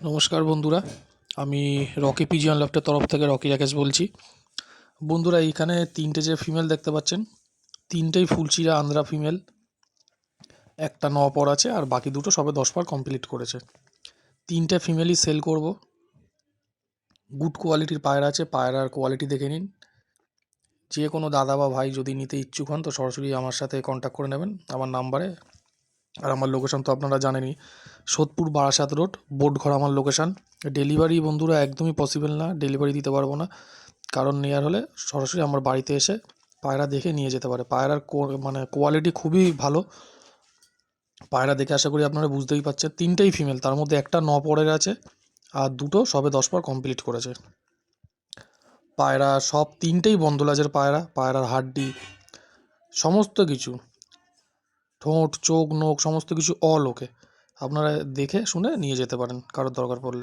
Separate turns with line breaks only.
নমস্কার বন্ধুরা, আমি রকি পিজিয়ন লফটের তরফ থেকে রকি রাকেশ বলছি। বন্ধুরা, এইখানে তিনটে যে ফিমেল দেখতে পাচ্ছেন, তিনটেই ফুলচিরা আন্ধ্রা ফিমেল। একটা 9 পর আছে আর বাকি দুটো সবে 10 পর কমপ্লিট করেছে। তিনটে ফিমেলই সেল করব। গুড কোয়ালিটির পায়রা আছে, পায়রার কোয়ালিটি দেখে নিন। যে কোনো দাদা বা ভাই যদি নিতে ইচ্ছুক হন তো সরাসরি আমার সাথে কন্ট্যাক্ট করে নেবেন আমার নাম্বারে। আর আমার লোকেশন তো আপনারা জানেনই, সোদপুর বারাসাত রোড, বোটঘর আমার লোকেশান। ডেলিভারি বন্ধুরা একদমই পসিবল না, ডেলিভারি দিতে পারবো না। কারণ নেওয়ার হলে সরাসরি আমার বাড়িতে এসে পায়রা দেখে নিয়ে যেতে পারে। পায়রার মানে কোয়ালিটি খুবই ভালো। পায়রা দেখে আশা করি আপনারা বুঝতেই পারছেন। তিনটেই ফিমেল, তার মধ্যে একটা 9 পরের আছে আর দুটো সবে 10 পর কমপ্লিট করেছে। পায়রা সব তিনটেই বন্ধলাজের পায়রা। পায়রার হাড্ডি সমস্ত কিছু, ঠোঁট, চোখ, নোখ সমস্ত কিছু অল ওকে। আপনারা দেখে শুনে নিয়ে যেতে পারেন কারোর দরকার পড়লে।